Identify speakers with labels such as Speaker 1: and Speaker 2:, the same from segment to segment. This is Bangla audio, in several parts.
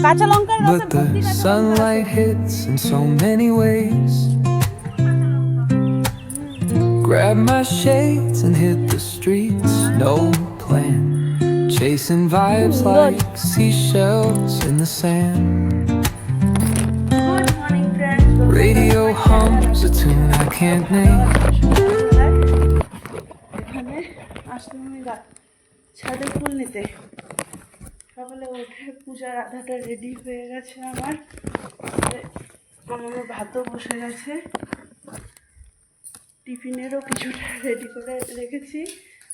Speaker 1: But the sunlight hits in so many ways. Grab my shades and hit the streets, no plan. Chasing vibes like seashells in the sand.
Speaker 2: Good morning friends.
Speaker 1: Radio hums a tune I can't name.
Speaker 2: এখানে আসলাম আমি ছাদে ফুল নিতে। সকালে উঠে পূজার আধাটা রেডি হয়ে গেছে আমার ভাতও বসে গেছে, টিফিনেরও কিছুটা রেডি করে রেখেছি,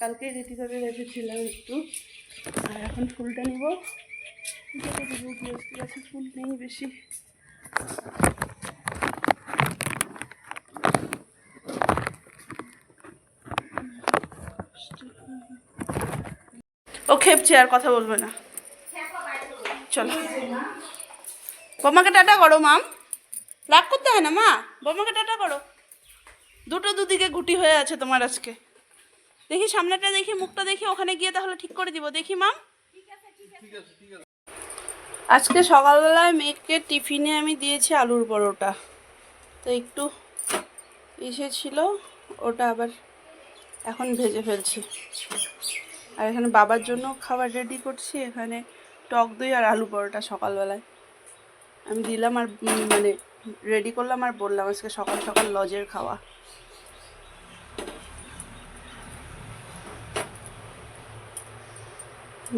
Speaker 2: কালকেই রেডি করে রেখেছিলাম একটু। আর এখন ফুলটা নিব, পুজোটা দেবো। তুলসী গাছে ফুল নেই বেশি। ও খেপছে, আর কথা বলবে না। চলো বোমাকে টাটা করো মাম, রাগ করতে হয় না মা, বোমাকে টাটা করো। দুটো দুদিকে গুটি হয়ে আছে তোমার আজকে। দেখি সামনেটা দেখি, মুখটা দেখি, ওখানে গিয়ে তাহলে ঠিক করে দিব। দেখি মাম। আজকে সকালবেলায় মেয়েকে টিফিনে আমি দিয়েছি আলুর পরোটা, তো একটু ছিল, ওটা আবার এখন ভেজে ফেলছি। আর এখানে বাবার জন্য খাবার রেডি করছি। এখানে টক দই আর আলু পরোটা সকালবেলায় আমি দিলাম, আর মানে রেডি করলাম আর বললাম আজকে সকাল সকাল লজের খাওয়া।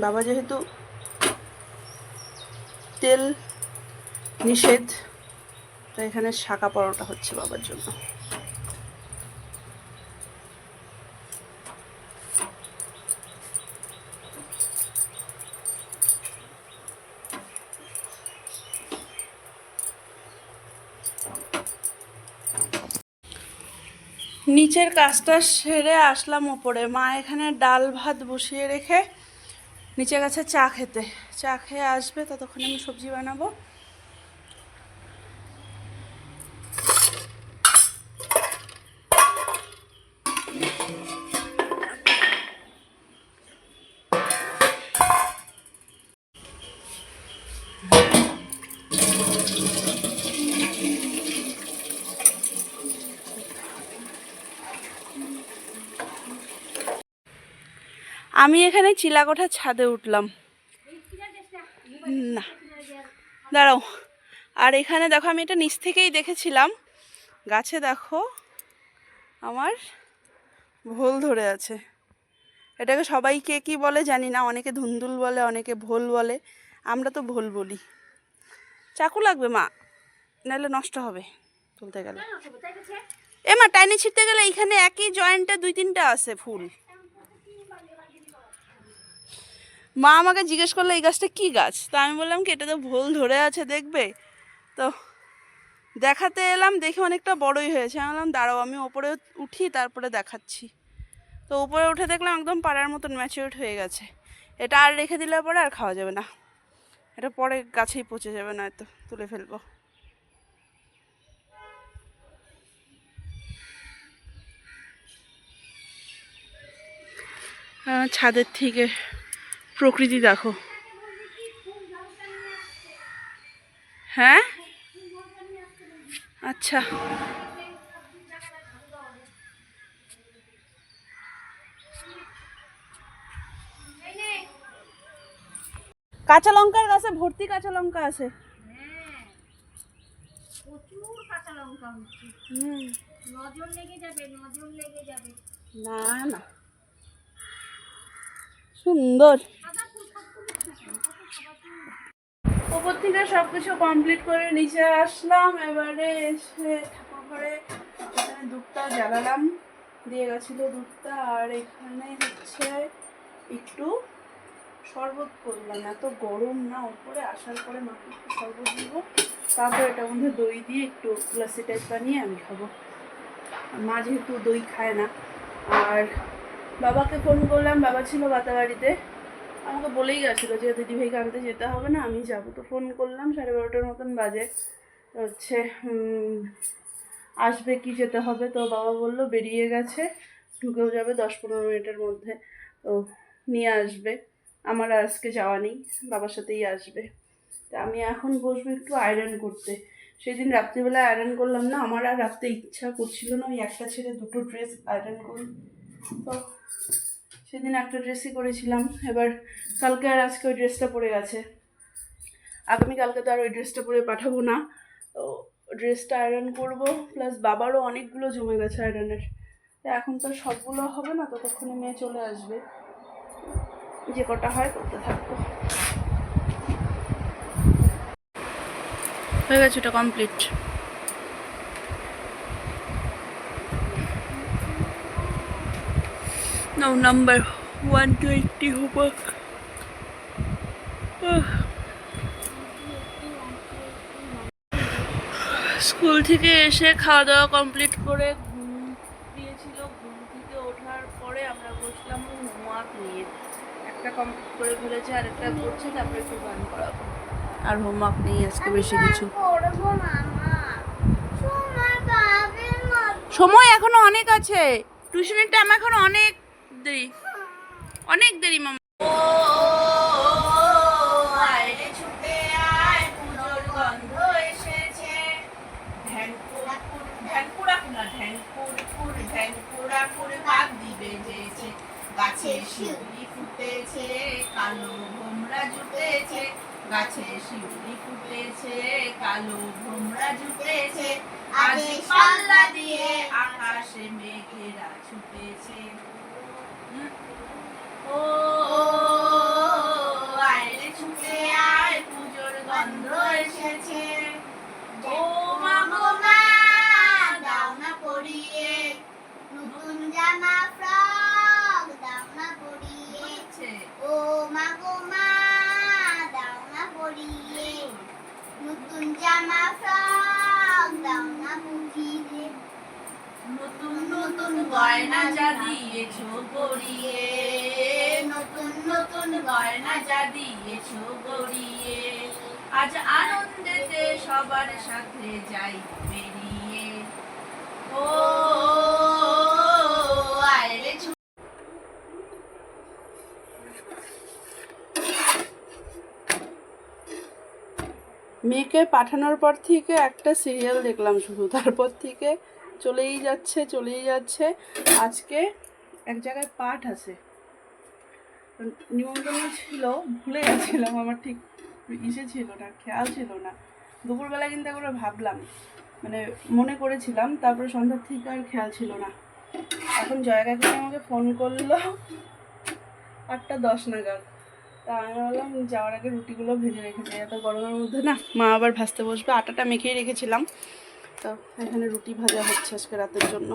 Speaker 2: বাবা যেহেতু তেল নিষেধ, তো এখানে শাকা পরোটা হচ্ছে বাবার জন্য। নিচের কাজটা সেরে আসলাম ওপরে। মা এখানে ডাল ভাত বসিয়ে রেখে নিচে গেছে চা খেতে। চা খেয়ে আসবে, ততক্ষণ আমি সবজি বানাবো। আমি এখানে চিলাকোঠার ছাদে উঠলাম না, দাঁড়াও। আর এখানে দেখো, আমি এটা নিচ থেকেই দেখেছিলাম, গাছে দেখো আমার ভোল ধরে আছে। এটাকে সবাই কে কী বলে জানি না, অনেকে ধুন্দুল বলে, অনেকে ভোল বলে, আমরা তো ভোল বলি। চাকু লাগবে মা, নাহলে নষ্ট হবে তুলতে গেলে। এ মা, টাইনে ছিঁড়তে গেলে এইখানে একই জয়েন্টে 2-3টা আছে ফুল। মা আমাকে জিজ্ঞেস করলো এই গাছটা কী গাছ, তা আমি বললাম কি এটা তো ভোল ধরে আছে, দেখবে। তো দেখাতে এলাম, দেখে অনেকটা বড়ই হয়েছে। আমি বললাম দাঁড়াও আমি ওপরে উঠি, তারপরে দেখাচ্ছি। তো উপরে উঠে দেখলাম একদম পাড়ার মতন ম্যাচিউরড হয়ে গেছে। এটা আর রেখে দিলে পরে আর খাওয়া যাবে না, এটা পরে গাছেই পচে যাবে, না তো তুলে ফেলবো। ছাদের থেকে প্রকৃতি দেখো। হ্যাঁ আচ্ছা, কাঁচা লঙ্কার গাছে ভর্তি কাঁচা লঙ্কা আছে।
Speaker 3: প্রচুর কাঁচা লঙ্কা হচ্ছে। নজর লেগে যাবে, নজর লেগে যাবে।
Speaker 2: না না, সুন্দর। ওপর থেকে সব কিছু কমপ্লিট করে নিচে আসলাম। এবারে এসে ঠাকুর ঘরে এখানে দুধটা জ্বালালাম, দিয়ে গেছিল দুধটা। আর এখানে হচ্ছে একটু শরবত করলাম, এত গরম না, উপরে আসার পরে মাকে একটু শরবত দিব, তারপর এটার মধ্যে দই দিয়ে একটু লাসি টাইপ বানিয়ে আমি খাবো। মা যেহেতু দই খায় না। আর বাবাকে ফোন করলাম, বাবা ছিল বাতাবাড়িতে, আমাকে বলেই গেছিলো যে দিদিভাইকে আনতে যেতে হবে না, আমি যাবো। তো ফোন করলাম 12:30 মতন বাজে, হচ্ছে আসবে কি যেতে হবে। তো বাবা বললো বেরিয়ে গেছে, ঢুকেও যাবে 10-15 মিনিটের মধ্যে, তো নিয়ে আসবে। আমার আজকে যাওয়া নেই, বাবার সাথেই আসবে। তো তা আমি এখন বসবো একটু আয়রন করতে। সেদিন রাত্রিবেলায় আয়রন করলাম না, আমার আর রাখতে ইচ্ছা করছিল না, ওই একটা ছেড়ে দুটো ড্রেস আয়রন করি। তো সেদিন একটা ড্রেসই করেছিলাম, এবার কালকে আর আজকে ওই ড্রেসটা পরে গেছে। আগামীকালকে তো আর ওই ড্রেসটা পরে পাঠাবো না, তো ড্রেসটা আয়রন করব। প্লাস বাবারও অনেকগুলো জমে গেছে আয়রনের, তো এখন তো সবগুলো হবে না, ততক্ষণে মেয়ে চলে আসবে, যে কটা হয় করতে থাকবো। হয়ে গেছে, ওটা কমপ্লিট। নাও নাম্বার 120 হোমওয়ার্ক। স্কুল থেকে এসে খাওয়া দাওয়া কমপ্লিট করে ঘুম দিয়েছিল, ঘুম থেকে ওঠার পরে আমরা বসলাম হোমওয়ার্ক নিয়ে। একটা কমপ্লিট করে ফেলেছে, আর একটা করছে, তারপরে একটু গান করাবো। আর হোমওয়ার্ক নেই আজকে বেশি কিছু। সময় এখনো অনেক আছে, টিউশনের টাইম এখনো অনেক দেরি, অনেক দেরি মামা।
Speaker 4: গাছে শিউলি ফুটেছে, কালো ভোমরা জুটেছে, গাছে শিউলি ফুটেছে, কালো ভোমরা জুটেছে, আজ পাল্লা দিয়ে আকাশে মেঘেরা ছুটেছে। ও আয়রে ছুটে আয়, পুজোর গন্ধ এসেছে। ও মা গো মা, দাও না পরিয়ে নতুন জামা ফ্রক, দাও না পরিয়ে। ও মা গো মা, দাও না পরিয়ে নতুন জামা ফ্রক, দাও না পরিয়ে। নতুন নতুন গয়না যা দিয়েছো গড়িয়ে, নতুন নতুন গয়না যা দিয়েছো গড়িয়ে, আজ আনন্দেতে সবার সাথে যাই বেরিয়ে। ও আয়রে
Speaker 2: মেয়েকে পাঠানোর পর থেকে একটা সিরিয়াল দেখলাম শুধু, তারপর থেকে চলেই যাচ্ছে। আজকে এক জায়গায় পাঠ আছে, নিমন্ত্রণ ছিল, ভুলে গেছিলাম, আমার ঠিক ছিল না, খেয়াল ছিল না। দুপুরবেলা কিন্তু একবার ভাবলাম, মানে মনে করেছিলাম, তারপরে সন্ধ্যার থেকে আর খেয়াল ছিল না। এখন জয়া কাকি আমাকে ফোন করলো 8:10 নাগাদ, তা আমি বললাম যাওয়ার আগে রুটিগুলো ভেজে রেখেছি, এত গরমের মধ্যে না মা আবার ভাজতে বসবে। আটাটা মেখেই রেখেছিলাম, তো এখানে রুটি ভাজা হচ্ছে আজকে রাতের জন্য।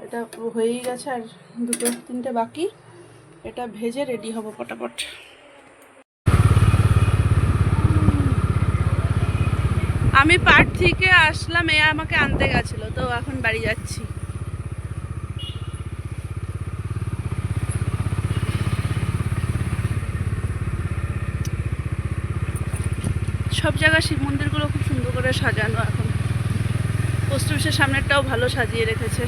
Speaker 2: এটা হয়েই গেছে, আর 2-3টে বাকি, এটা ভেজে রেডি হবো পটাপট। আমি পাট থেকে আসলাম, এ আমাকে আনতে গেছিলো, তো এখন বাড়ি যাচ্ছি। সব জায়গায় শিব মন্দিরগুলো খুব সুন্দর করে সাজানো, এখন পোস্ট অফিসের সামনেরটাও ভালো সাজিয়ে রেখেছে।